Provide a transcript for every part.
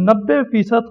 90%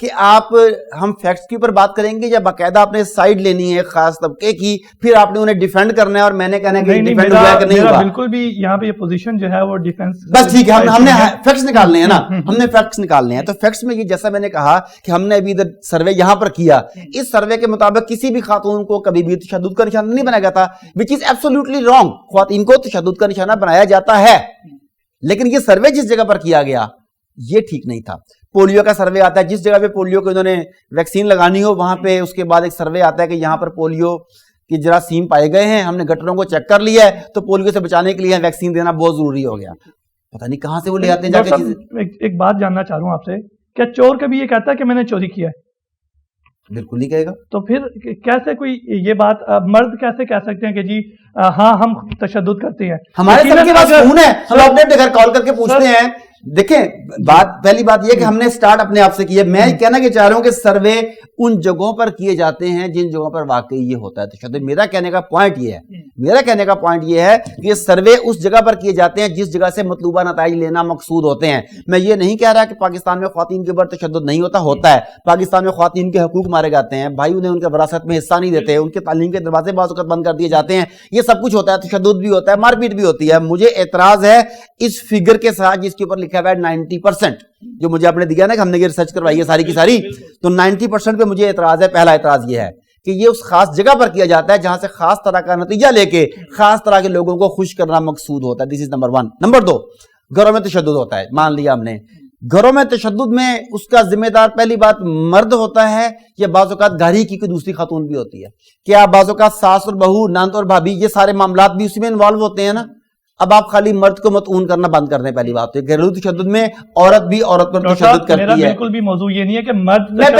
کہ آپ ہم فیکٹس کے اوپر بات کریں گے یا باقاعدہ آپ نے سائیڈ لینی ہے خاص طبقے کی, پھر آپ نے انہیں ڈیفینڈ کرنا ہے اور میں نے کہنا ہے کہ ڈیفینڈ ہوا ہے کہ نہیں ہوا؟ بالکل بھی یہاں پہ یہ پوزیشن جو ہے وہ ڈیفینس. بس ٹھیک ہے, ہم نے فیکٹس نکالنے ہیں نا, ہم نے فیکٹس نکالنے ہیں. تو فیکٹس میں یہ جیسا میں نے کہا کہ ہم نے ابھی ادھر سروے یہاں پر کیا, اس سروے کے مطابق کسی بھی خاتون کو کبھی بھی تشدد کا نشانہ نہیں بنایا جاتا, وچ از ایبسولوٹلی رانگ. خواتین کو تشدد کا نشانہ بنایا جاتا ہے, لیکن یہ سروے جس جگہ پر کیا گیا یہ ٹھیک نہیں تھا. پولیو کا سروے آتا ہے, جس جگہ پہ پولیو کو انہوں نے ویکسین لگانی ہو وہاں پہ اس کے بعد ایک سروے آتا ہے کہ یہاں پر پولیو کی جراثیم پائے گئے ہیں, ہم نے گٹروں کو چیک کر لیا ہے, تو پولیو سے بچانے کے لیے ویکسین دینا بہت ضروری ہو گیا. پتہ نہیں کہاں سے وہ لے آتے ہیں جا کے چیزیں. ایک بات جاننا چاہ رہا ہوں آپ سے, کیا چور کبھی یہ کہتا ہے کہ میں نے چوری کیا ہے؟ بالکل نہیں کہے گا. تو پھر کیسے کوئی یہ بات مرد کیسے کہہ سکتے ہیں کہ جی ہاں ہم تشدد کرتے ہیں؟ ہمارے سب کے پاس فون ہے, ہم اپنے گھر کال کر کے پوچھتے ہیں. دیکھیں پہلی بات یہ کہ ہم نے سٹارٹ اپنے آپ سے کیا. میں کہنا کہ چاہ رہا ہوں کہ سروے ان جگہوں پر کیے جاتے ہیں جن جگہوں پر واقعی یہ ہوتا ہے تشدد. میرا کہنے کا پوائنٹ یہ ہے کہ یہ سروے اس جگہ پر کیے جاتے ہیں جس جگہ سے مطلوبہ نتائج لینا مقصود ہوتے ہیں. میں یہ نہیں کہہ رہا کہ پاکستان میں خواتین کے اوپر تشدد نہیں ہوتا ہے. پاکستان میں خواتین کے حقوق مارے جاتے ہیں, بھائی انہیں ان کے وراثت میں حصہ نہیں دیتے, ان کے تعلیم کے دروازے بعض اوقات بند کر دیے جاتے ہیں. یہ سب کچھ ہوتا ہے, تشدد بھی ہوتا ہے, مار پیٹ بھی ہوتی ہے. مجھے اعتراض ہے اس فگر کے ساتھ جس کے اوپر لکھا ہوا ہے 90%, جو مجھے آپ نے دیا نا کہ ہم نے یہ ریسرچ کروائی ہے ساری کی ساری, تو 90% پہ مجھے اعتراض ہے. پہلا اعتراض یہ ہے کہ یہ اس خاص جگہ پر کیا جاتا ہے جہاں سے خاص طرح کا نتیجہ لے کے خاص طرح کے لوگوں کو خوش کرنا مقصود ہوتا ہے. دس از نمبر 1. نمبر 2, گھروں میں تشدد ہوتا ہے. مان لیا ہم نے گھروں میں تشدد میں اس کا ذمہ دار پہلی بات مرد ہوتا ہے یا بعض اوقات گھر ہی کی کوئی دوسری خاتون بھی ہوتی ہے. کیا بعض اوقات ساس اور بہو, نند اور بھابھی, یہ سارے معاملات بھی اسی میں انوالو ہوتے ہیں نا. اب آپ خالی مرد کو مطعون کرنا بند کر دیں. پہلی بات تو گھریلو تشدد میں عورت بھی عورت پر تشدد کرتی ہے. بالکل بھی موضوع یہ نہیں ہے کہ مرد میں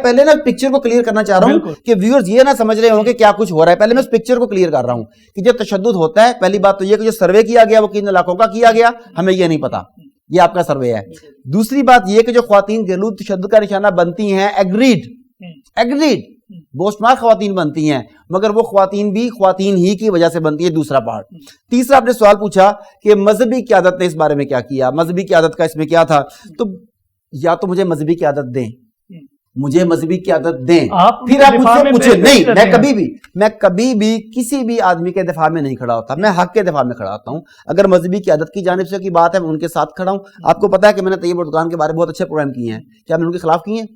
پہلے نا پکچر کو کلیئر کرنا چاہ رہا ہوں کہ ویورز یہ نہ سمجھ رہے ہوں کہ کیا کچھ ہو رہا ہے. پہلے میں اس پکچر کو کلیئر کر رہا ہوں کہ جب تشدد ہوتا ہے, پہلی بات تو یہ کہ جو سروے کیا گیا وہ کن علاقوں کا کیا گیا ہمیں یہ نہیں پتا, یہ آپ کا سروے ہے. دوسری بات یہ کہ جو خواتین گھریلو تشدد کا نشانہ بنتی ہیں, ایگریڈ بہت شمار خواتین بنتی ہیں, مگر وہ خواتین بھی خواتین ہی کی وجہ سے بنتی ہے. دوسرا پارٹ. تیسرا آپ نے سوال پوچھا کہ مذہبی قیادت نے اس بارے میں کیا کیا, مذہبی قیادت کا اس میں کیا تھا. تو یا تو مجھے مذہبی قیادت دیں, پھر آپ مجھ سے پوچھیں. نہیں, میں کبھی بھی کسی بھی آدمی کے دفاع میں نہیں کھڑا ہوتا, میں حق کے دفاع میں کھڑا ہوتا ہوں. اگر مذہبی قیادت کی جانب سے کی بات ہے میں ان کے ساتھ کھڑا ہوں. آپ کو پتا ہے کہ میں نے طیب اردگان کے بارے میں بہت اچھے پروگرام کیے ہیں, کیا میں ان کے خلاف کیے ہیں؟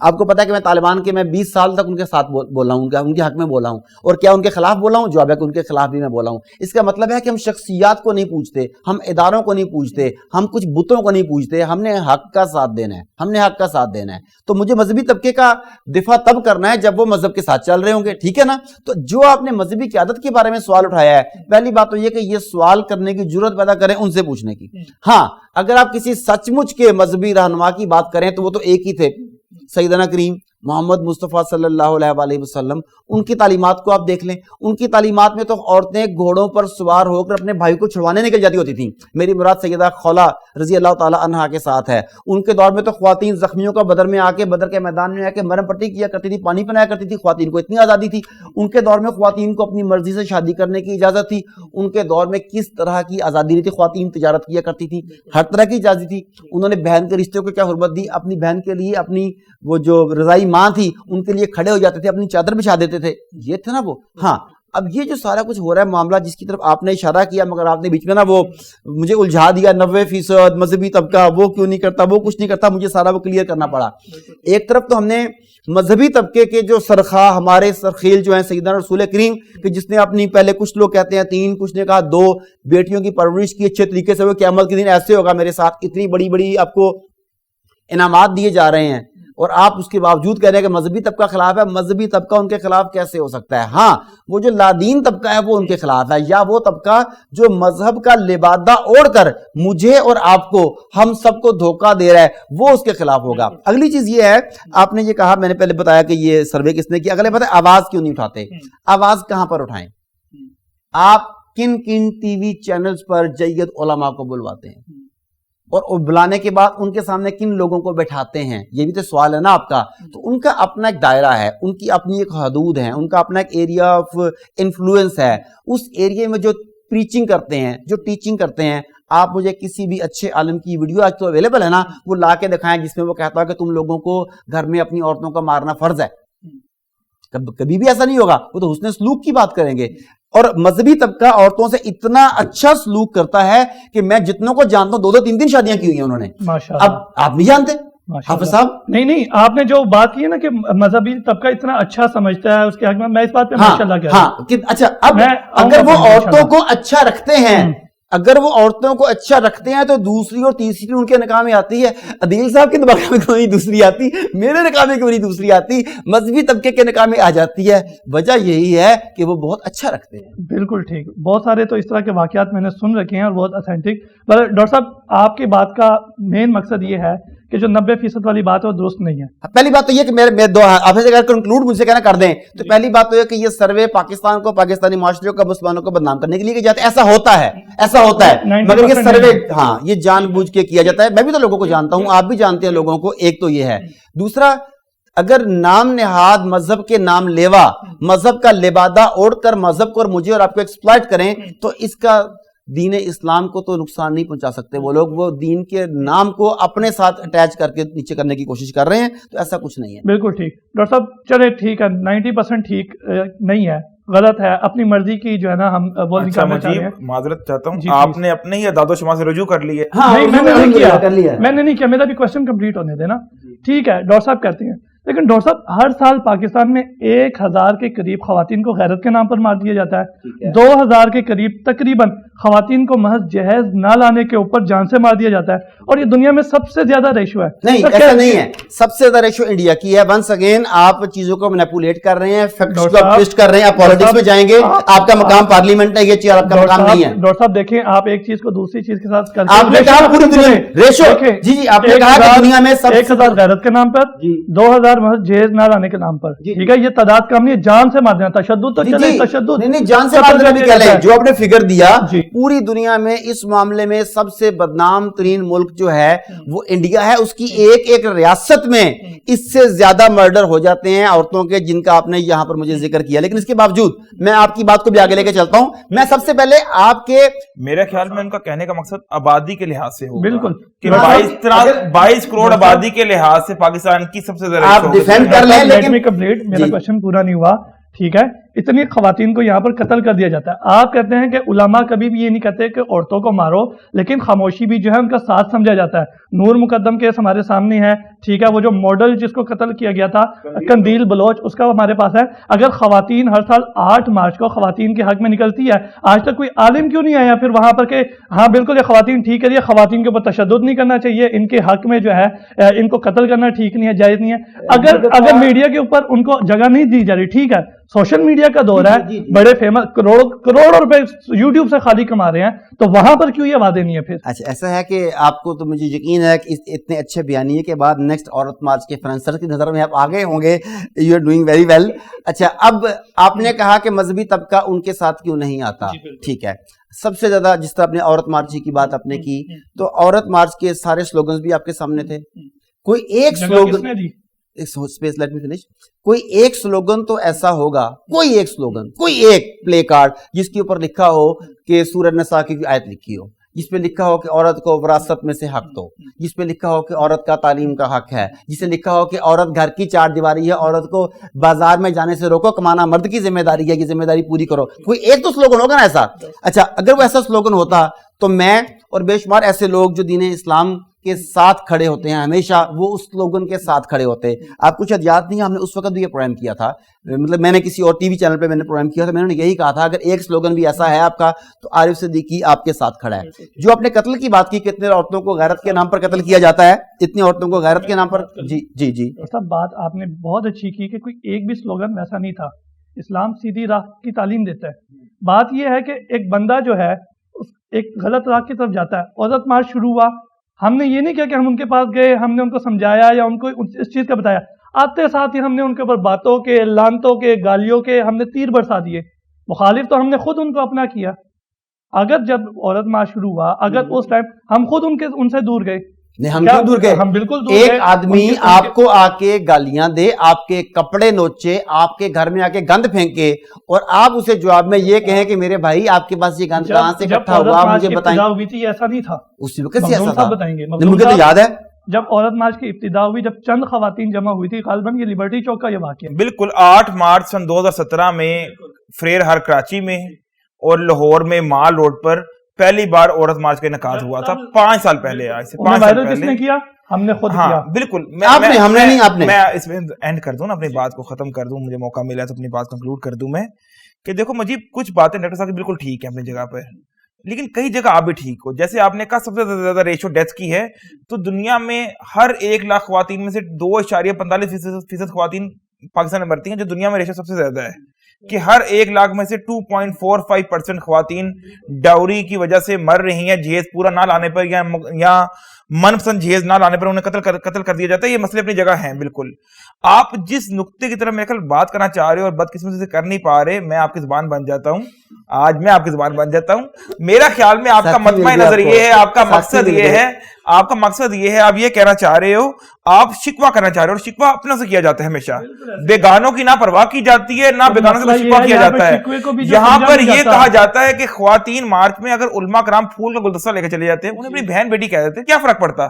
آپ کو پتا ہے کہ میں طالبان کے میں 20 سال تک ان کے ساتھ بولا ہوں, ان کے حق میں بولا ہوں, اور کیا ان کے خلاف بولا ہوں؟ جواب ہے کہ ان کے خلاف بھی میں بولا ہوں. اس کا مطلب ہے کہ ہم شخصیات کو نہیں پوچھتے, ہم اداروں کو نہیں پوچھتے, ہم کچھ بتوں کو نہیں پوچھتے, ہم نے حق کا ساتھ دینا ہے. تو مجھے مذہبی طبقے کا دفاع تب کرنا ہے جب وہ مذہب کے ساتھ چل رہے ہوں گے, ٹھیک ہے نا. تو جو آپ نے مذہبی قیادت کے بارے میں سوال اٹھایا ہے, پہلی بات تو یہ کہ یہ سوال کرنے کی جرت پیدا کریں ان سے پوچھنے کی. ہاں, اگر آپ کسی سچ مچ کے مذہبی رہنما کی بات کریں تو وہ تو ایک ہی تھے, سیدنا کریم محمد مصطفیٰ صلی اللہ علیہ وسلم. ان کی تعلیمات کو آپ دیکھ لیں. ان کی تعلیمات میں تو عورتیں گھوڑوں پر سوار ہو کر اپنے بھائی کو چھڑوانے نکل جاتی ہوتی تھیں. میری مراد سیدہ خولہ رضی اللہ تعالی عنہا کے ساتھ ہے. ان کے دور میں تو خواتین زخمیوں کا بدر میں آ کے, بدر کے میدان میں آ کے مرہم پٹی کیا کرتی تھی, پانی پلایا کرتی تھی. خواتین کو اتنی آزادی تھی. ان کے دور میں خواتین کو اپنی مرضی سے شادی کرنے کی اجازت تھی. ان کے دور میں کس طرح کی آزادی نہیں تھی, خواتین تجارت کیا کرتی تھی, ہر طرح کی اجازت تھی. انہوں نے بہن کے رشتے کو کیا حرمت دی, اپنی بہن کے لیے اپنی وہ جو رضائی ماں تھی ان کے لیے کھڑے ہو جاتے تھے, اپنی چادر بچھا دیتے تھے. یہ تھا نا وہ. ہاں, اب یہ جو سارا کچھ ہو رہا ہے معاملہ جس کی طرف آپ نے اشارہ کیا, مگر آپ نے بیچ میں نا وہ مجھے الجھا دیا, 90% مذہبی طبقہ وہ کیوں نہیں کرتا, وہ کچھ نہیں کرتا, مجھے سارا وہ کلیئر کرنا پڑا. ایک طرف تو ہم نے مذہبی طبقے کے جو سرخواہ ہمارے سرخیل جو ہیں سیدنا رسول کریم, کہ جس نے اپنی پہلے کچھ لوگ کہتے ہیں 3, کچھ نے کہا 2 بیٹیوں کی پرورش کی اچھے طریقے سے, وہ قیامت کے دن ایسے ہوگا میرے ساتھ, اتنی بڑی بڑی آپ کو انعامات دیے جا رہے ہیں, اور آپ اس کے باوجود کہہ رہے ہیں کہ مذہبی طبقہ خلاف ہے. مذہبی طبقہ ان کے خلاف کیسے ہو سکتا ہے؟ ہاں, وہ جو لادین طبقہ ہے وہ ان کے خلاف ہے, یا وہ طبقہ جو مذہب کا لبادہ اوڑھ کر مجھے اور آپ کو, ہم سب کو دھوکہ دے رہا ہے, وہ اس کے خلاف ہوگا. اگلی چیز یہ ہے, آپ نے یہ کہا, میں نے پہلے بتایا کہ یہ سروے کس نے کیا. اگلے بات ہے آواز کیوں نہیں اٹھاتے. آواز کہاں پر اٹھائیں؟ آپ کن کن ٹی وی چینلز پر جید علماء کو بلواتے ہیں, اور بلانے کے بعد ان کے سامنے کن لوگوں کو بیٹھاتے ہیں؟ یہ بھی تو سوال ہے نا آپ کا. تو ان کا اپنا ایک دائرہ ہے, ان کی اپنی ایک حدود ہے, ان کا اپنا ایک ایریا آف انفلوئنس ہے. اس ایریے میں جو پریچنگ کرتے ہیں, جو ٹیچنگ کرتے ہیں, آپ مجھے کسی بھی اچھے عالم کی ویڈیو آج تو اویلیبل ہے نا وہ لا کے دکھائیں جس میں وہ کہتا ہے کہ تم لوگوں کو گھر میں اپنی عورتوں کو مارنا فرض ہے. کبھی بھی ایسا نہیں ہوگا, وہ تو حسن سلوک کی بات کریں گے. اور مذہبی طبقہ عورتوں سے اتنا اچھا سلوک کرتا ہے کہ میں جتنوں کو جانتا ہوں 2-2 3-3 شادیاں کی ہوئی ہیں انہوں نے. اب آپ نہیں جانتے حافظ صاحب؟ نہیں آپ نے جو بات کی ہے نا کہ مذہبی طبقہ اتنا اچھا سمجھتا ہے اس کے حق میں اس بات پہ ماشاءاللہ کہہ رہا ہوں. اچھا اب اگر وہ عورتوں کو اچھا رکھتے ہیں, اگر وہ عورتوں کو اچھا رکھتے ہیں تو دوسری اور تیسری ان کے نکاح میں آتی ہے. عدیل صاحب کے نکاح میں کوئی دوسری آتی, میرے نکاح میں کوئی دوسری آتی, مذہبی طبقے کے نکاح میں آ جاتی ہے. وجہ یہی ہے کہ وہ بہت اچھا رکھتے ہیں. بالکل ٹھیک, بہت سارے تو اس طرح کے واقعات میں نے سن رکھے ہیں اور بہت اتھینٹک. پر ڈاکٹر صاحب آپ کی بات کا مین مقصد یہ ہے کہ جو 90% والی بات ہے وہ درست نہیں ہے. پہلی بات تو یہ کہ میرے دو آپ سے اگر کنکلوڈ مجھ سے کہنا کر دیں تو پہلی بات تو یہ کہ یہ سروے پاکستان کو, پاکستانی معاشرے کو, مسلمانوں کو بدنام کرنے کے لیے کیا جاتا ہے. ایسا ہوتا ہے مگر یہ سروے یہ جان بوجھ کے کیا جاتا ہے. میں بھی تو لوگوں کو جانتا ہوں, آپ بھی جانتے ہیں لوگوں کو. ایک تو یہ ہے. دوسرا, اگر نام نہاد مذہب کے نام لیوا مذہب کا لبادہ اوڑھ کر مذہب کو اور مجھے اور آپ کو ایکسپلائٹ کریں تو اس کا دین اسلام کو تو نقصان نہیں پہنچا سکتے. وہ لوگ وہ دین کے نام کو اپنے ساتھ اٹیچ کر کے نیچے کرنے کی کوشش کر رہے ہیں, تو ایسا کچھ نہیں ہے. بالکل ٹھیک ڈاکٹر صاحب, چلے ٹھیک ہے 90% ٹھیک نہیں ہے, غلط ہے, اپنی مرضی کی جو ہے نا ہم بولنگ کرنا چاہ رہے ہیں. معذرت چاہتا ہوں, آپ نے اپنے ہی داد و شمار سے رجوع کر لی ہے. نہیں میں نے نہیں کیا, میرا بھی کوشچن کمپلیٹ ہونے دینا. ٹھیک ہے ڈاکٹر صاحب کہتے ہیں, لیکن ڈاکٹر صاحب ہر سال پاکستان میں 1000 کے قریب خواتین کو غیرت کے نام پر مار دیا جاتا ہے. 2000 کے قریب تقریباً خواتین کو محض جہیز نہ لانے کے اوپر جان سے مار دیا جاتا ہے, اور یہ دنیا میں سب سے زیادہ ریشو ہے. نہیں ایسا نہیں ہے, سب سے زیادہ ریشو انڈیا کی ہے. ونس اگین آپ چیزوں کو مینیپولیٹ کر رہے ہیں, فیکٹس کو ٹویسٹ کر رہے ہیں, آپ پالیٹکس میں جائیں گے. آپ کا مقام پارلیمنٹ ہے, یہ چیز آپ کا مقام نہیں ہے. ڈاکٹر صاحب دیکھیں, آپ ایک چیز کو دوسری چیز کے ساتھ آپ نے کہا پوری دنیا میں ریشو, جی آپ نے کہا کہ دنیا میں 1000 غیرت کے نام پر, 2000 محض جہیز نہ لانے کے نام پر. ٹھیک ہے, یہ تعداد کم نہیں ہے, جان سے مار دینا. تشدد تو چلے, تشدد نہیں جان سے مار دینا بھی کہہ لیں. جو آپ نے فگر دیا, پوری دنیا میں اس معاملے میں سب سے بدنام ترین ملک جو ہے وہ انڈیا ہے. اس کی ایک ریاست میں اس سے زیادہ مرڈر ہو جاتے ہیں عورتوں کے, جن کا آپ نے یہاں پر مجھے ذکر کیا. لیکن اس کے باوجود میں آپ کی بات کو بھی آگے لے کے چلتا ہوں. میں سب سے پہلے آپ کے, میرے خیال میں ان کا کہنے کا مقصد آبادی کے لحاظ سے ہوگا. بالکل کہ 22 کروڑ آبادی کے لحاظ سے پاکستان کی سب سے زیادہ آپ ڈیفینڈ کر لیں. لیکن میرا کوشچن پورا نہیں ہوا. ٹھیک ہے, اتنی خواتین کو یہاں پر قتل کر دیا جاتا ہے. آپ کہتے ہیں کہ علماء کبھی بھی یہ نہیں کہتے کہ عورتوں کو مارو, لیکن خاموشی بھی جو ہے ان کا ساتھ سمجھا جاتا ہے. نور مقدم کیس ہمارے سامنے ہے. ٹھیک ہے, وہ جو ماڈل جس کو قتل کیا گیا تھا قندیل بلوچ, اس کا ہمارے پاس ہے. اگر خواتین ہر سال 8 مارچ کو خواتین کے حق میں نکلتی ہے, آج تک کوئی عالم کیوں نہیں آیا پھر وہاں پر کہ ہاں بالکل یہ خواتین ٹھیک ہے, یہ خواتین کے اوپر تشدد نہیں کرنا چاہیے, ان کے حق میں جو ہے ان کو قتل کرنا ٹھیک نہیں ہے, جائز نہیں ہے. اگر میڈیا کے اوپر ان کو جگہ نہیں دی جا رہی, ٹھیک ہے سوشل میڈیا کا دور ہے, بڑے فیمس کروڑوں روپے یوٹیوب سے خالی کما رہے ہیں, تو وہاں پر کیوں یہ وعدے نہیں ہے پھر؟ اچھا ایسا ہے کہ آپ کو تو مجھے یقین ہے کہ اتنے اچھے بیانیے کے بعد نیکسٹ عورت مارچ کے فنانسر کی نظر میں آپ آگے ہوں گے. You are doing very well. اچھا اب آپ نے کہا کہ مذہبی طبقہ ان کے ساتھ کیوں نہیں آتا. ٹھیک ہے, سب سے زیادہ جس طرح آپ نے عورت مارچ کی بات آپ نے کی, تو عورت مارچ کے سارے سلوگنز بھی آپ کے سامنے تھے. کوئی ایک سلوگن, کوئی ایک سلوگن تو ایسا ہوگا, کوئی ایک سلوگن, کوئی ایک پلے کارڈ جس کے اوپر لکھا ہو کہ سورہ نساء کی آیت لکھی ہو, جس پہ لکھا ہو کہ عورت کو وراثت میں سے حق دو, جس پہ لکھا ہو کہ عورت کا تعلیم کا حق ہے, جسے لکھا ہو کہ عورت گھر کی 4 دیواری ہے, عورت کو بازار میں جانے سے روکو, کمانا مرد کی ذمہ داری ہے, یہ ذمہ داری پوری کرو. کوئی ایک تو سلوگن ہوگا نا ایسا. اچھا اگر وہ ایسا سلوگن ہوتا تو میں اور بے شمار ایسے لوگ جو دین اسلام کے ساتھ کھڑے ہوتے ہیں ہمیشہ, وہ اس سلوگن کے ساتھ کھڑے ہوتے. آپ کچھ یاد نہیں, ہم نے اس وقت بھی یہ پروگرام کیا تھا, مطلب میں نے کسی اور ٹی وی چینل پہ میں نے پروگرام کیا تھا, میں نے یہی کہا تھا اگر ایک سلوگن بھی ایسا ہے آپ کا تو عارف صدیقی آپ کے ساتھ کھڑا ہے. جو آپ نے قتل کی بات کی, کتنے عورتوں کو غیرت کے نام پر قتل کیا جاتا ہے, اتنی عورتوں کو غیرت کے نام پر. جی جی جی سب بات آپ نے بہت اچھی کی کہ کوئی ایک بھی سلوگن ویسا نہیں تھا. اسلام سیدھی راہ کی تعلیم دیتا ہے. بات یہ ہے کہ ایک بندہ جو ہے ایک غلط راہ کی طرف جاتا ہے. عورت مارچ شروع ہوا, ہم نے یہ نہیں کیا کہ ہم ان کے پاس گئے, ہم نے ان کو سمجھایا یا ان کو اس چیز کا بتایا. آتے ساتھ ہی ہم نے ان کے اوپر باتوں کے, لانتوں کے, گالیوں کے ہم نے تیر برسا دیے. مخالف تو ہم نے خود ان کو اپنا کیا. اگر جب عورت مارچ شروع ہوا, اگر اس ٹائم ہم خود ان سے دور گئے, نہیں ہم کیوں دور گئے؟ ہم بالکل دور ایک گئے. آدمی آپ کو آ کے گالیاں دے, آپ کے کپڑے نوچے, آپ کے گھر میں آ کے گند پھینکے, اور آپ اسے جواب میں یہ کہیں کہ میرے بھائی آپ کے پاس یہ گند کہاں سے اکٹھا ہوا, مجھے بتائیں. ہوئی تھی ایسا نہیں تھا, اسی وقت سے ایسا تھا, بتائیں گے. مجھے تو یاد ہے جب عورت مارچ کی ابتدا ہوئی, جب چند خواتین جمع ہوئی تھی, غالباً یہ لبرٹی چوک کا یہ واقعہ. بالکل 8 مارچ سن 2017 میں فریر ہر کراچی میں اور لاہور میں مال روڈ پر پہلی بار عورت مارچ کا انعقاد ہوا تھا 5 سال پہلے. آج سے 5 سال کس نے پہلے کیا؟ ہم نے خود کیا. بالکل. آپ نے, ہم نے نہیں, آپ نے. میں اس میں اینڈ کر دوں نا, اپنی بات کو ختم کر دوں, مجھے موقع ملا تو اپنی بات کنکلوڈ کر دوں میں کہ دیکھو مجید, کچھ باتیں ڈاکٹر صاحب بالکل ٹھیک ہیں اپنی جگہ پہ, لیکن کئی جگہ آپ بھی ٹھیک ہو. جیسے آپ نے کہا سب سے زیادہ ریشو ڈیتھ کی ہے, تو دنیا میں ہر 1 لاکھ خواتین میں سے 2.45% خواتین پاکستان میں مرتی ہیں, جو دنیا میں ریشو سب سے زیادہ ہے. کہ ہر 1 لاکھ میں سے 2.45% خواتین ڈاوری کی وجہ سے مر رہی ہیں, جہیز پورا نہ لانے پر یا من پسند جہیز نہ لانے پر انہیں قتل کر دیا جاتا ہے. یہ مسئلے اپنی جگہ ہیں بالکل. آپ جس نقطے کی طرف میرے خیال بات کرنا چاہ رہے ہو اور بدقسمتی سے کر نہیں پا رہے, میں آپ کی زبان بن جاتا ہوں. آج میں آپ کی زبان بن جاتا ہوں. میرا خیال میں آپ کا مطمع نظر یہ ہے, آپ کا مقصد یہ ہے, آپ یہ کہنا چاہ رہے ہو, آپ شکوہ کرنا چاہ رہے ہو, اور شکوہ اپنا سے کیا جاتا ہے ہمیشہ, بیگانوں کی نہ پرواہ کی جاتی ہے, نہ بیگانوں سے شکوہ کیا جاتا ہے. یہاں پر یہ کہا جاتا ہے کہ خواتین مارچ میں اگر علماء کرام پھول کا گلدستہ لے کے چلے جاتے ہیں, انہیں اپنی بہن بیٹی کہہ دیتے ہیں, کیا فرق پڑتا؟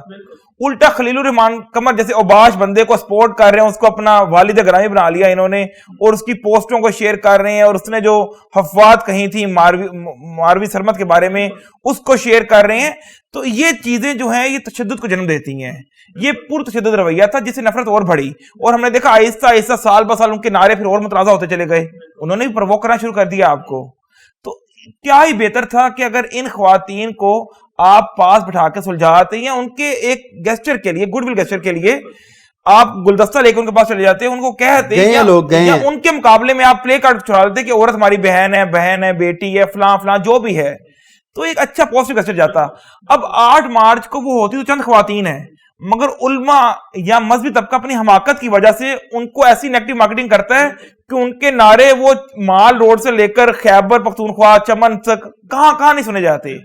الٹا خلیل الرحمان قمر جیسے اوباش بندے کو سپورٹ کر رہے ہیں, اس کو اپنا والد گرامی بنا لیا انہوں نے, اور اس کی پوسٹوں کو شیئر کر رہے ہیں, اور اس نے جو حفوات کہی تھی ماروی سرمت کے بارے میں اس کو شیئر کر رہے ہیں. تو یہ چیزیں جو ہیں یہ تشدد کو جنم دیتی ہیں. یہ پر تشدد رویہ تھا جس سے نفرت اور بڑھی, اور ہم نے دیکھا آہستہ آہستہ سال بہ سال ان کے نعرے پھر اور متنازع ہوتے چلے گئے. انہوں نے بھی پرووک کرنا شروع کر دیا آپ کو. تو کیا ہی بہتر تھا کہ اگر ان خواتین کو آپ پاس بٹھا کے سلجھاتے, یا ان کے ایک گیسچر کے لیے, گڈ ول گیسچر کے لیے آپ گلدستہ لے کے ان کے پاس چلے جاتے, ان کو کہتے یا ان کے مقابلے میں آپ پلے کارڈ چھڑا دیتے کہ عورت ہماری بہن ہے, بیٹی ہے, فلاں جو بھی ہے, تو ایک اچھا پوزیٹو گیسچر جاتا. اب 8 مارچ کو وہ ہوتی تو چند خواتین ہیں, مگر علماء یا مذہبی طبقہ اپنی حماقت کی وجہ سے ان کو ایسی نیگیٹو مارکیٹنگ کرتا ہے کہ ان کے نعرے وہ مال روڈ سے لے کر خیبر پختونخوا, چمن تک کہاں نہیں سنے جاتے.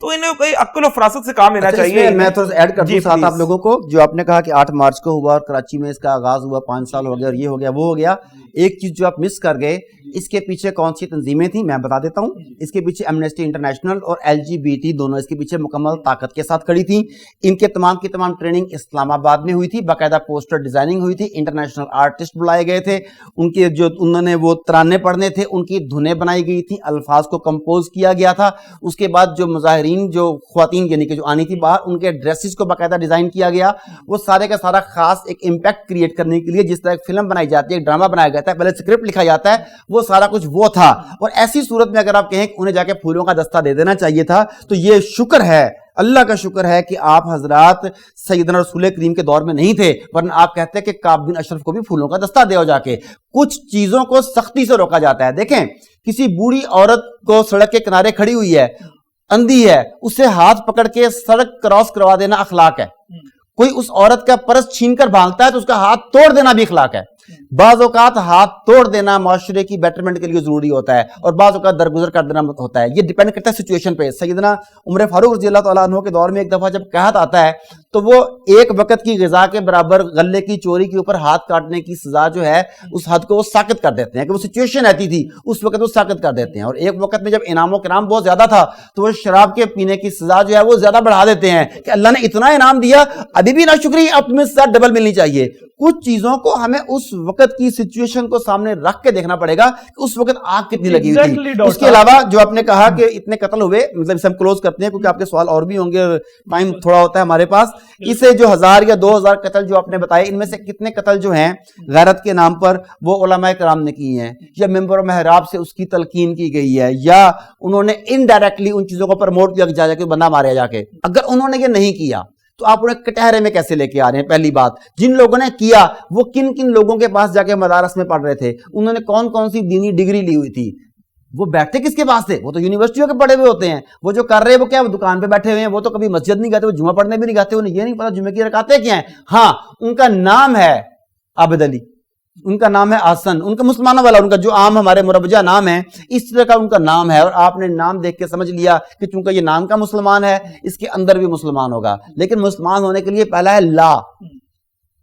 تو انہیں کوئی عقل و فراست سے کام لینا چاہیے. میں تو ایڈ کر دوں ساتھ آپ لوگوں کو, جو آپ نے کہا کہ 8 مارچ کو ہوا اور کراچی میں اس کا آغاز ہوا, 5 سال ہو گیا, اور یہ ہو گیا وہ ہو گیا. ایک چیز جو آپ مس کر گئے, اس کے پیچھے کون سی تنظیمیں تھیں میں بتا دیتا ہوں. اس کے پیچھے ایمنسٹی انٹرنیشنل اور LGBT دونوں اس کے پیچھے مکمل طاقت کے ساتھ کھڑی تھیں. ان کے تمام کی تمام ٹریننگ اسلام آباد میں ہوئی تھی, باقاعدہ پوسٹر ڈیزائننگ ہوئی تھی, انٹرنیشنل آرٹسٹ بلائے گئے تھے, ان کے جو انہوں نے وہ ترانے پڑھنے تھے ان کی دھنیں بنائی گئی تھیں, الفاظ کو کمپوز کیا گیا تھا. اس کے بعد جو مظاہرین جو خواتین یعنی کہ جو آنی تھی باہر, ان کے ڈریسز کو باقاعدہ ڈیزائن کیا گیا. وہ سارے کا سارا خاص ایک امپیکٹ کریٹ کرنے کے لیے, جس طرح ایک فلم بنائی جاتی ہے, ایک ڈرامہ بنایا جاتا ہے, پہلے اسکرپٹ لکھا جاتا ہے, وہ سارا کچھ وہ تھا. اور ایسی صورت میں اگر آپ کہیں کہ انہیں جا کے پھولوں کا دستہ دے دینا چاہیے تھا, تو یہ شکر ہے, اللہ کا شکر ہے کہ آپ حضرات سیدنا رسول کریم کے دور میں نہیں تھے, ورنہ آپ کہتے ہیں کہ کعب بن اشرف کو بھی پھولوں کا دستہ دے جا کے. کچھ چیزوں کو سختی سے روکا جاتا ہے. دیکھیں, کسی بوڑھی عورت کو سڑک کے کنارے کھڑی ہوئی ہے, اندھی ہے, اسے ہاتھ پکڑ کے سڑک کراس کروا دینا اخلاق ہے. کوئی اس عورت کا پرس چھین کر بھاگتا ہے تو اس کا ہاتھ توڑ دینا بھی اخلاق ہے. بعض اوقات ہاتھ توڑ دینا معاشرے کی بیٹرمنٹ کے لیے ضروری ہوتا ہے, اور بعض اوقات درگزر کر دینا ہوتا ہے. یہ ڈیپینڈ کرتا ہے سچویشن پہ. سیدنا عمر فاروق رضی اللہ تعالیٰ عنہ کے دور میں ایک دفعہ جب قحط آتا ہے تو وہ ایک وقت کی غذا کے برابر غلے کی چوری کے اوپر ہاتھ کاٹنے کی سزا جو ہے اس حد کو وہ ساقط کر دیتے ہیں, کہ وہ سچویشن ایسی تھی اس وقت وہ ساقط کر دیتے ہیں. اور ایک وقت میں جب انعام و کرام بہت زیادہ تھا تو وہ شراب کے پینے کی سزا جو ہے وہ زیادہ بڑھا دیتے ہیں, کہ اللہ نے اتنا انعام دیا, ابھی بھی ناشکری, اب تمہیں سزا ڈبل ملنی چاہیے. کچھ چیزوں کو ہمیں اس وقت کی سچویشن کو سامنے رکھ کے دیکھنا پڑے گا کہ اس وقت آگ کتنی لگی ہوئی تھی. اس کے علاوہ جو آپ نے کہا کہ اتنے قتل ہوئے, مطلب اسے ہم کلوز کرتے ہیں کیونکہ آپ کے سوال اور بھی ہوں گے, ٹائم تھوڑا ہوتا ہے ہمارے پاس. اسے جو 1000 یا 2000 قتل جو آپ نے بتائے, ان میں سے کتنے قتل جو ہیں غیرت کے نام پر وہ علماء کرام نے کی ہیں, یا ممبر و محراب سے اس کی تلقین کی گئی ہے, یا انہوں نے انڈائریکٹلی ان چیزوں کو پروموٹ کیا کہ جا کے بندہ مارے جا کے. اگر انہوں نے یہ نہیں کیا تو آپ انہیں کٹہرے میں کیسے لے کے آ رہے ہیں؟ پہلی بات, جن لوگوں نے کیا وہ کن کن لوگوں کے پاس جا کے مدارس میں پڑھ رہے تھے, انہوں نے کون کون سی دینی ڈگری لی ہوئی تھی, وہ بیٹھتے کس کے پاس تھے؟ وہ تو یونیورسٹیوں کے پڑھے ہوئے ہوتے ہیں. وہ جو کر رہے ہیں وہ کیا, وہ دکان پہ بیٹھے ہوئے ہیں, وہ تو کبھی مسجد نہیں گاتے, وہ جمعہ پڑھنے بھی نہیں گاتے, انہیں یہ نہیں پتا جمعہ کی رکعتیں کیا ہیں. ہاں, ان کا نام ہے عابد علی, ان کا نام ہے آسن، ان کا مسلمانوں والا، ان کا جو عام ہمارے مربجہ نام ہے اس طرح کا ان کا نام ہے، اور آپ نے نام دیکھ کے سمجھ لیا کہ چونکہ یہ نام کا مسلمان ہے اس کے اندر بھی مسلمان ہوگا، لیکن مسلمان ہونے کے لیے پہلا ہے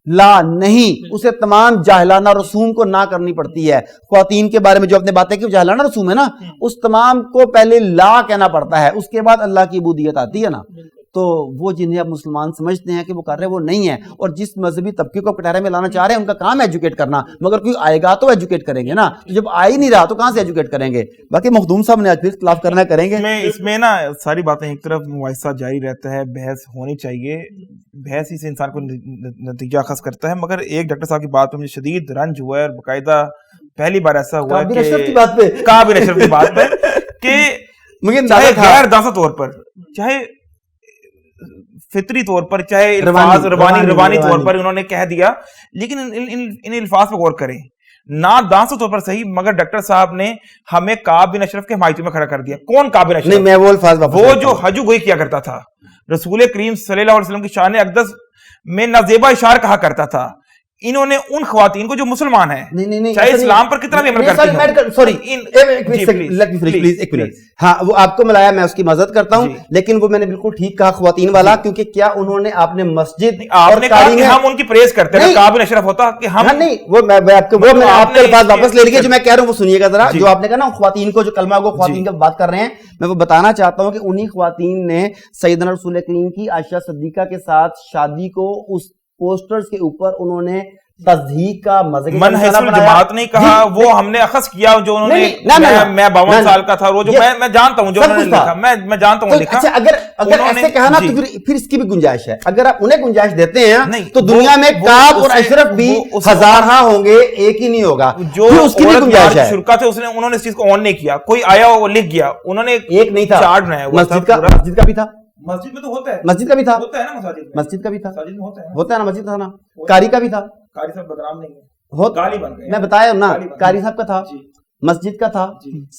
لا نہیں، اسے تمام جاہلانہ رسوم کو نہ کرنی پڑتی ہے۔ خواتین کے بارے میں جو اپنے باتیں کی جاہلانہ رسوم ہے نا، اس تمام کو پہلے لا کہنا پڑتا ہے، اس کے بعد اللہ کی عبودیت آتی ہے نا۔ تو وہ جنہیں آپ مسلمان سمجھتے ہیں کہ وہ کر رہے ہیں وہ نہیں ہے، اور جس مذہبی طبقے کو کٹہرے میں لانا چاہ رہے ہیں ان کا کام ہے ایجوکیٹ کرنا، مگر کوئی آئے گا تو ایجوکیٹ کریں گے نا، تو جب آ ہی نہیں رہا تو کہاں سے ایجوکیٹ کریں گے؟ باقی مخدوم صاحب نے آج پھر اختلاف کرنا کریں گے، اس میں نا ساری باتیں ایک طرف مباحثہ جاری رہتا ہے، بحث ہونی چاہیے، بحث ہی سے انسان کو نتیجہ اخذ کرتا ہے، مگر ایک ڈاکٹر صاحب کی بات پہ مجھے شدید رنج ہوا ہے، اور باقاعدہ پہلی بار ایسا ہوا کابر اشرف کی بات پہ کابر اشرف کی بات پہ کہ مجھے چاہے غیر دانستہ طور پر، چاہے فطری طور پر، چاہے روانی طور پر انہوں نے کہہ دیا، لیکن ان الفاظ پہ غور کریں، نہ دانستہ طور پر صحیح، مگر ڈاکٹر صاحب نے ہمیں کعب بن اشرف کے حمایت میں کھڑا کر دیا۔ کون کعب بن اشرف؟ نہیں، میں وہ الفاظ وہ جو حج گوئی کیا کرتا تھا، رسول کریم صلی اللہ علیہ وسلم کی شان اقدس میں نازیبہ اشار کہا کرتا تھا، انہوں نے ان خواتین کو جو مسلمان ہیں چاہے اسلام پر کتنا بھی عمل کرتی ہیں، سوری ایک منٹ، ہاں وہ آپ کو ملایا، میں اس کی معذرت کرتا ہوں، لیکن وہ میں نے بالکل ٹھیک کہا خواتین والا، کیونکہ کیا انہوں نے آپ نے مسجد آپ نے کہا کہ ہم ان کی پریز کرتے ہیں، کعب بن اشرف ہوتا کہ ہم نہیں، وہ میں آپ کے الفاظ واپس لے لیجیے، جو میں کہہ رہا ہوں وہ سنیے گا ذرا، جو آپ نے کہا نا خواتین کو، جو کلمہ کو خواتین کی بات کر رہے ہیں، میں وہ بتانا چاہتا ہوں کہ انہی خواتین نے سیدنا رسول کریم کی عائشہ صدیقہ کے ساتھ شادی کو اس پوسٹرز کے اوپر انہوں نے تصدیق کا مذہبی منحصر الجماعت نہیں کہا، وہ ہم نے اخذ کیا جو انہوں نے، میں 52 سال کا تھا، وہ جو میں جانتا ہوں جو انہوں نے لکھا، میں جانتا ہوں لکھا۔ اچھا، اگر ایسے کہا نا تو پھر اس کی بھی گنجائش ہے، اگر آپ انہیں گنجائش دیتے ہیں تو دنیا میں کعب اور اشرف بھی ہزارہ ہوں گے، ایک ہی نہیں ہوگا، جو اس کی بھی گنجائش ہے۔ شرکا تھے انہوں نے اس چیز کو آن نہیں کیا، کوئی آیا وہ لکھ گیا، انہوں نے ایک نہیں تھا، چارٹ بنایا، مسجد کا بھی تھا، مسجد میں تو ہوتا ہے، مسجد کا بھی تھا، ہوتا ہے نا، مسجد کا بھی تھا، ہوتا ہے نا، مسجد تھا نا، قاری کا بھی تھا، قاری صاحب بدنام نہیں ہے، میں بتایا نا، قاری صاحب کا تھا، مسجد کا تھا،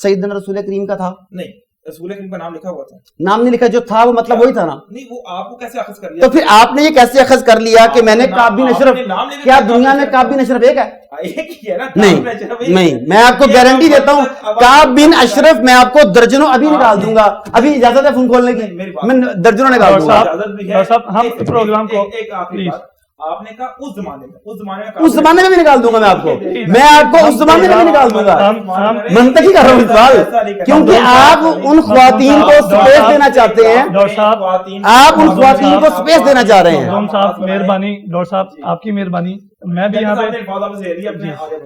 سیدنا رسول کریم کا تھا، نہیں رسول کریم کا نام لکھا ہوا تھا، نام نہیں لکھا، جو تھا وہ مطلب وہی تھا نا، نہیں وہ آپ کو کیسے اخذ کر لیا؟ تو پھر آپ نے یہ کیسے اخذ کر لیا کہ میں نے کعب بن اشرف، کیا دنیا میں کعب بن اشرف ایک ہے؟ نہیں، میں آپ کو گارنٹی دیتا ہوں کعب بن اشرف میں آپ کو درجنوں ابھی نکال دوں گا، ابھی اجازت ہے فون کھولنے کی، میں درجنوں نکال دوں گا۔ ہم پروگرام کو آپ نے کہا اس زمانے میں بھی نکال دوں گا، میں آپ کو اس زمانے میں بھی نکال دوں گا، منطقی کر رہا ہوں سوال، کیونکہ آپ ان خواتین کو سپیس دینا چاہتے ہیں، آپ ان خواتین کو سپیس دینا چاہ رہے ہیں۔ مہربانی ڈاکٹر صاحب، آپ کی مہربانی، میں بھی یہاں پہ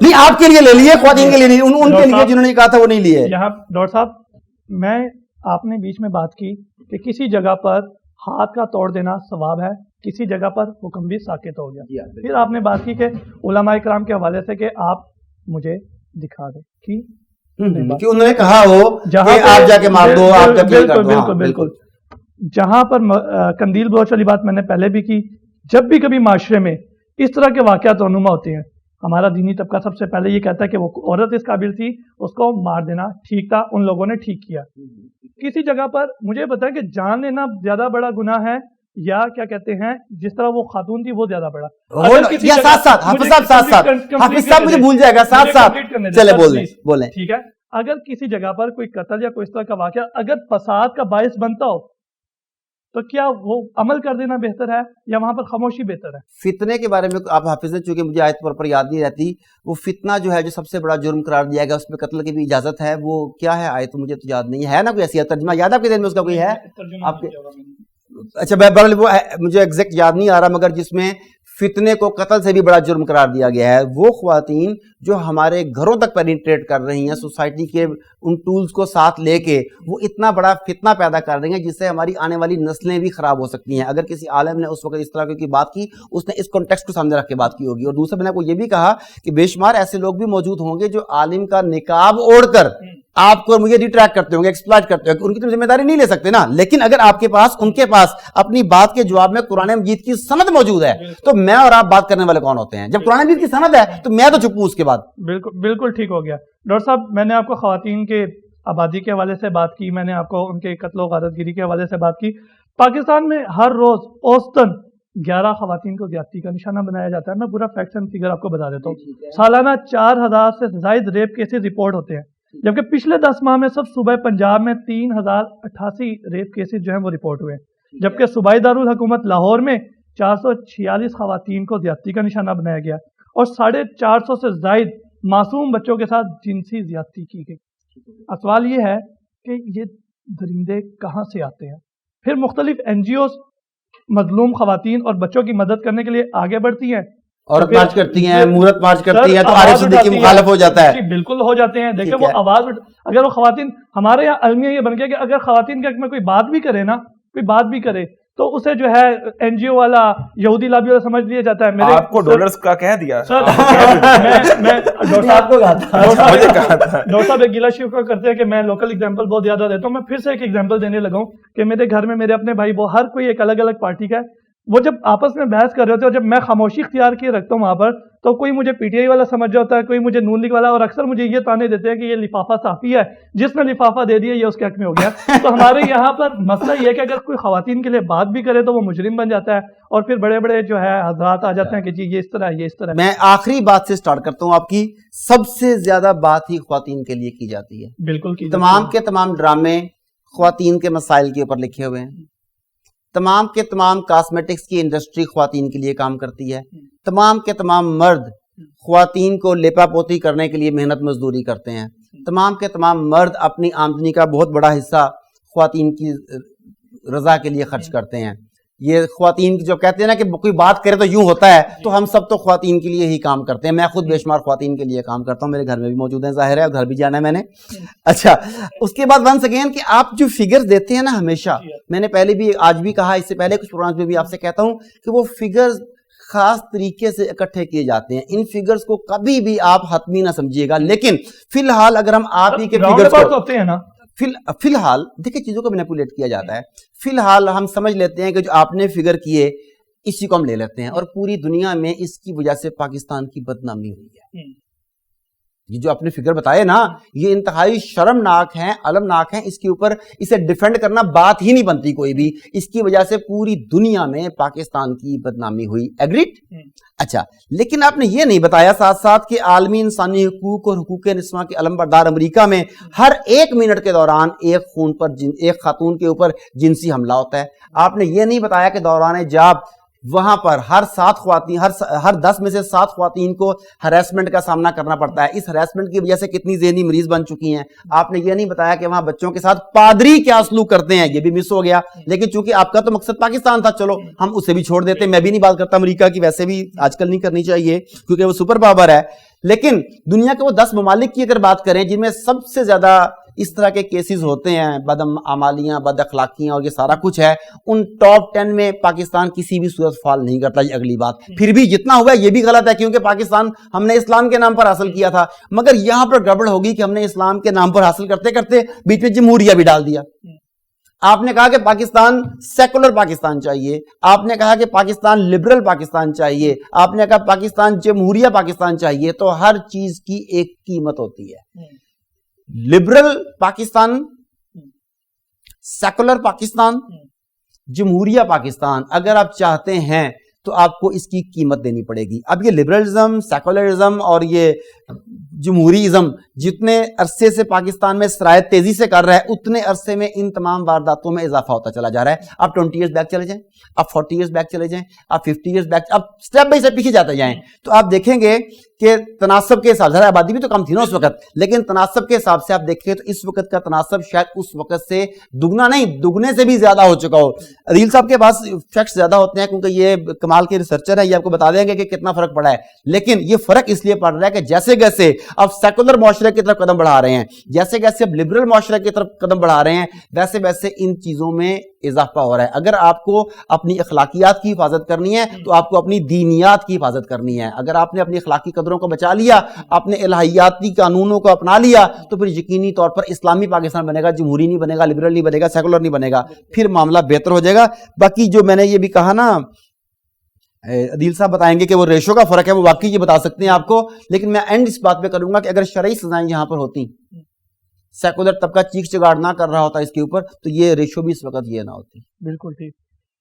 نہیں، آپ کے لیے لے لیے، خواتین کے لیے نہیں، ان کے لیے جنہوں نے کہا تھا وہ نہیں لیے۔ یہاں ڈاکٹر صاحب، میں آپ نے بیچ میں بات کی کہ کسی جگہ پر ہاتھ کا توڑ دینا ثواب ہے، کسی جگہ پر حکم بھی ساکت ہو گیا، پھر آپ نے بات کی کہ علماء کرام کے حوالے سے کہ آپ مجھے دکھا دیں کہ انہوں نے کہا ہو کہ آپ جا کے مار دو، آپ بالکل جہاں پر قندیل بلوچ والی بات میں نے پہلے بھی کی، جب بھی کبھی معاشرے میں اس طرح کے واقعات رونما ہوتے ہیں، ہمارا دینی طبقہ سب سے پہلے یہ کہتا ہے کہ وہ عورت اس قابل تھی، اس کو مار دینا ٹھیک تھا، ان لوگوں نے ٹھیک کیا۔ کسی جگہ پر مجھے بتائیں کہ جان لینا زیادہ بڑا گناہ ہے یا کیا کہتے ہیں جس طرح وہ خاتون تھی وہ زیادہ بڑا؟ حافظ صاحب مجھے بھول جائے گا، ساتھ چلے بولیں، ٹھیک ہے۔ اگر کسی جگہ پر کوئی قتل یا کوئی اس طرح کا واقعہ اگر فساد کا باعث بنتا ہو تو کیا وہ عمل کر دینا بہتر ہے یا وہاں پر خاموشی بہتر ہے؟ فتنے کے بارے میں آپ حافظ نے، چونکہ مجھے آیت پر یاد نہیں رہتی، وہ فتنہ جو ہے جو سب سے بڑا جرم قرار دیا گیا، اس میں قتل کی بھی اجازت ہے، وہ کیا ہے آیت؟ مجھے تو یاد نہیں ہے نا، کوئی ایسی ترجمہ یاد ہے آپ کے ذہن میں اس کا کوئی ہے؟ آپ کے اچھا وہ مجھے ایگزیکٹ یاد نہیں آ رہا، مگر جس میں فتنے کو قتل سے بھی بڑا جرم قرار دیا گیا ہے، وہ خواتین جو ہمارے گھروں تک پینیٹریٹ کر رہی ہیں، سوسائٹی کے ان ٹولز کو ساتھ لے کے وہ اتنا بڑا فتنہ پیدا کر رہی ہیں جس سے ہماری آنے والی نسلیں بھی خراب ہو سکتی ہیں۔ اگر کسی عالم نے اس وقت اس طرح کی بات کی، اس نے اس کانٹیکسٹ کو سامنے رکھ کے بات کی ہوگی۔ اور دوسرے میں نے کو یہ بھی کہا کہ بے شمار ایسے لوگ بھی موجود ہوں گے جو عالم کا نقاب اوڑھ کر آپ کو مجھے ریٹریکٹ کرتے ہوں گے، ایکسپلائٹ کرتے ہوں گے، ان کی تو ذمہ داری نہیں لے سکتے نا۔ لیکن اگر آپ کے پاس ان کے پاس اپنی بات کے جواب میں قرآن مجید کی سند موجود ہے تو میں اور آپ بات کرنے والے کون ہوتے ہیں؟ جب قرآن مجید کی سند ہے تو میں تو چپوں اس کے بعد۔ بالکل ٹھیک ہو گیا ڈاکٹر صاحب۔ میں نے آپ کو خواتین کے آبادی کے حوالے سے بات کی، میں نے آپ کو ان کے قتل و غارت گیری کے حوالے سے بات کی۔ پاکستان میں ہر روز اوسطاً 11 خواتین کو زیادتی کا نشانہ بنایا جاتا ہے. میں پورا فیکٹس اینڈ فگر آپ کو بتا دیتا ہوں. سالانہ 4000 سے زائد ریپ کیسز رپورٹ ہوتے ہیں, جبکہ پچھلے 10 ماہ میں صرف صوبہ پنجاب میں 3088 ریپ کیسز جو ہیں وہ رپورٹ ہوئے, جبکہ صوبائی دارالحکومت لاہور میں 446 خواتین کو زیادتی کا نشانہ بنایا گیا اور 450 سے زائد معصوم بچوں کے ساتھ جنسی زیادتی کی گئی. اب سوال یہ ہے کہ یہ درندے کہاں سے آتے ہیں؟ پھر مختلف NGOs مظلوم خواتین اور بچوں کی مدد کرنے کے لیے آگے بڑھتی ہیں, عورت مارچ کرتی ہیں, مورت مارچ کرتی ہیں, تو عارف صدیقی مخالف ہو جاتا ہے. بالکل ہو جاتے ہیں. دیکھیں وہ آواز, اگر وہ خواتین, ہمارے یہاں المیہ یہ بن گیا کہ اگر خواتین کے حق میں کوئی بات بھی کرے نا, کوئی بات بھی کرے تو اسے جو ہے NGO والا, یہودی لابی والا سمجھ لیا جاتا ہے. آپ کو ڈالرز کا کہہ دیا سر, میں ڈاکٹر صاحب ایک گیلا شیو کا کرتے ہیں کہ میں لوکل ایگزامپل بہت زیادہ دیتا ہوں. میں پھر سے ایک ایگزامپل دینے لگا ہوں کہ میرے گھر میں میرے اپنے بھائی, وہ ہر کوئی ایک الگ الگ پارٹی کا ہے, وہ جب آپس میں بحث کر رہے ہوتے ہیں اور جب میں خاموشی اختیار کیے رکھتا ہوں وہاں پر, تو کوئی مجھے PTI والا سمجھ جاتا ہے, کوئی مجھے نون لیگ والا, اور اکثر مجھے یہ تانے دیتے ہیں کہ یہ لفافہ صحافی ہے, جس نے لفافہ دے دیا یہ اس کے حق میں ہو گیا. تو ہمارے یہاں پر مسئلہ یہ ہے کہ اگر کوئی خواتین کے لیے بات بھی کرے تو وہ مجرم بن جاتا ہے, اور پھر بڑے بڑے جو ہے حضرات آ جاتے ہیں کہ جی یہ اس طرح ہے, یہ اس طرح ہے. میں آخری بات سے سٹارٹ کرتا ہوں. آپ کی سب سے زیادہ بات ہی خواتین کے لیے کی جاتی ہے. بالکل کی تمام کے تمام ڈرامے خواتین کے مسائل کے اوپر لکھے ہوئے ہیں. تمام کے تمام کاسمیٹکس کی انڈسٹری خواتین کے لیے کام کرتی ہے. تمام کے تمام مرد خواتین کو لیپا پوتی کرنے کے لیے محنت مزدوری کرتے ہیں. تمام کے تمام مرد اپنی آمدنی کا بہت بڑا حصہ خواتین کی رضا کے لیے خرچ کرتے ہیں. یہ خواتین جو کہتے ہیں نا کہ کوئی بات کرے تو یوں ہوتا ہے, تو ہم سب تو خواتین کے لیے ہی کام کرتے ہیں. میں خود بے شمار خواتین کے لیے کام کرتا ہوں, میرے گھر میں بھی موجود ہیں, ظاہر ہے, اور گھر بھی جانا ہے میں نے. اچھا, اس کے بعد ونس اگین کہ آپ جو فگرز دیتے ہیں نا ہمیشہ, میں نے پہلے بھی آج بھی کہا, اس سے پہلے کچھ پروگرامز میں بھی آپ سے کہتا ہوں کہ وہ فگرز خاص طریقے سے اکٹھے کیے جاتے ہیں. ان فگرز کو کبھی بھی آپ حتمی نہ سمجھیے گا, لیکن فی الحال اگر ہم آپ ہی کے فگرز کو ہوتے ہیں نا, فی الحال دیکھیں چیزوں کو مینیپولیٹ کیا جاتا ہے. فی الحال ہم سمجھ لیتے ہیں کہ جو آپ نے فگر کیے اسی کو ہم لے لیتے ہیں, اور پوری دنیا میں اس کی وجہ سے پاکستان کی بدنامی ہوئی ہے. یہ جو اپنے فگر بتائے نا, یہ انتہائی شرمناک ہیں, المناک ہیں. اس کے اوپر اسے ڈیفینڈ کرنا بات ہی نہیں بنتی کوئی بھی. اس کی وجہ سے پوری دنیا میں پاکستان کی بدنامی ہوئی. ایگریڈ؟ اچھا, لیکن آپ نے یہ نہیں بتایا ساتھ ساتھ کہ عالمی انسانی حقوق اور حقوق نسواں کے علم بردار امریکہ میں ہر 1 منٹ کے دوران ایک خاتون کے اوپر جنسی حملہ ہوتا ہے. آپ نے یہ نہیں بتایا کہ دوران جاب وہاں پر ہر 7 خواتین, ہر 10 میں سے 7 خواتین کو ہراسمنٹ کا سامنا کرنا پڑتا ہے. اس ہراسمنٹ کی وجہ سے کتنی ذہنی مریض بن چکی ہیں. آپ نے یہ نہیں بتایا کہ وہاں بچوں کے ساتھ پادری کیا سلوک کرتے ہیں, یہ بھی مس ہو گیا. لیکن چونکہ آپ کا تو مقصد پاکستان تھا, چلو ہم اسے بھی چھوڑ دیتے. میں بھی نہیں بات کرتا امریکہ کی, ویسے بھی آج کل نہیں کرنی چاہیے کیونکہ وہ سپر پاور ہے. لیکن دنیا کے وہ 10 ممالک کی اگر بات کریں جن میں سب سے زیادہ اس طرح کے کیسز ہوتے ہیں, بد اعمالیاں, بد اخلاقیاں اور یہ سارا کچھ ہے, ان ٹاپ 10 میں پاکستان کسی بھی صورت فال نہیں کرتا. یہ اگلی بات. پھر بھی جتنا ہوا ہے یہ بھی غلط ہے, کیونکہ پاکستان ہم نے اسلام کے نام پر حاصل کیا تھا, مگر یہاں پر گڑبڑ ہوگی کہ ہم نے اسلام کے نام پر حاصل کرتے کرتے بیچ میں جمہوریہ بھی ڈال دیا. آپ نے کہا کہ پاکستان سیکولر پاکستان چاہیے, آپ نے کہا کہ پاکستان لبرل پاکستان چاہیے, آپ نے کہا پاکستان جمہوریہ پاکستان چاہیے. تو ہر چیز کی ایک قیمت ہوتی ہے. لبرل پاکستان, سیکولر پاکستان, جمہوریہ پاکستان اگر آپ چاہتے ہیں تو آپ کو اس کی قیمت دینی پڑے گی. اب یہ لبرلزم, سیکولرزم اور یہ جمہوریزم جتنے عرصے سے پاکستان میں سرایت تیزی سے کر رہا ہے, اتنے عرصے میں ان تمام وارداتوں میں اضافہ ہوتا چلا جا رہا ہے. آپ 20 ایئرز بیک چلے جائیں, آپ 40 ایئرز بیک چلے جائیں, آپ 50 ایئرز بیک, آپ سٹیپ بائی سٹیپ پیچھے جاتے جائیں, تو آپ دیکھیں گے کہ تناسب کے حساب سے, آبادی بھی تو کم تھی نا اس وقت, لیکن تناسب کے حساب سے آپ دیکھیں تو اس وقت کا تناسب شاید اس وقت سے دگنا نہیں, دگنے سے بھی زیادہ ہو چکا ہو. عدیل صاحب کے پاس فیکٹس زیادہ ہوتے ہیں کیونکہ یہ کمال کے ریسرچر ہیں, یہ آپ کو بتا دیں گے کہ کتنا فرق پڑا ہے. لیکن یہ فرق اس لیے پڑ رہا ہے کہ جیسے جیسے اب سیکولر معاشرے کی طرف قدم بڑھا رہے ہیں, جیسے جیسے اب لبرل معاشرے کی طرف قدم بڑھا رہے ہیں, ویسے ویسے ان چیزوں میں اضافہ ہو رہا ہے. اگر آپ کو اپنی اخلاقیات کی حفاظت کرنی ہے تو آپ کو اپنی دینیات کی حفاظت کرنی ہے. اگر آپ نے اپنی اخلاقی قدروں کو بچا لیا, اپنے الہیاتی قانونوں کو اپنا لیا, تو پھر یقینی طور پر اسلامی پاکستان بنے گا, جمہوری نہیں بنے گا, لبرل نہیں بنے گا, سیکولر نہیں بنے گا, پھر معاملہ بہتر ہو جائے گا. باقی جو میں نے یہ بھی کہا نا, عدیل صاحب بتائیں گے کہ وہ ریشو کا فرق ہے, وہ واقعی یہ بتا سکتے ہیں آپ کو. لیکن میں اینڈ اس بات پہ کروں گا کہ اگر شرعی سزائیں یہاں پر ہوتی, سیکولر طبقہ چیخ چگاڑ نہ کر رہا ہوتا اس کے اوپر, تو یہ ریشو بھی اس وقت یہ نہ ہوتی. بالکل ٹھیک.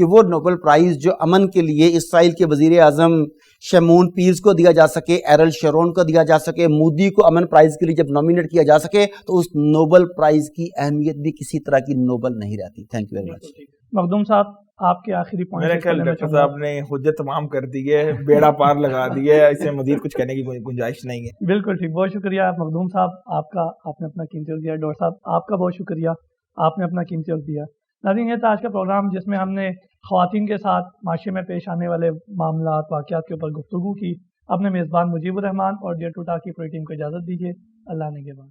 کہ وہ نوبل پرائز جو امن کے لیے اسرائیل کے وزیر اعظم شمون پیرز کو دیا جا سکے، ایرل شرون کو دیا جا سکے، مودی کو امن پرائز کے لیے جب نامینیٹ کیا جا سکے تو اس نوبل پرائز کی اہمیت بھی کسی طرح کی نوبل نہیں رہتی. Thank you very much. Makhdoom صاحب آپ کے آخری پوائنٹ. میرا خیال ڈاکٹر صاحب نے حجت تمام کر دی ہے، بیڑا پار لگا دی ہے، اس سے مزید کچھ کہنے کی گنجائش نہیں ہے. بالکل ٹھیک، بہت شکریہ مخدوم صاحب آپ کا، آپ نے اپنا قیمتی وقت دیا. ڈاکٹر صاحب آپ کا بہت شکریہ، آپ نے اپنا قیمتی وقت دیا. ناظرین یہ تھا آج کا پروگرام جس میں ہم نے خواتین کے ساتھ معاشرے میں پیش آنے والے معاملات واقعات کے اوپر گفتگو کی. اپنے میزبان مجیب الرحمان اور ڈیئر ٹو ٹاک کی پوری ٹیم کو اجازت دیجیے. اللہ نے کے بعد.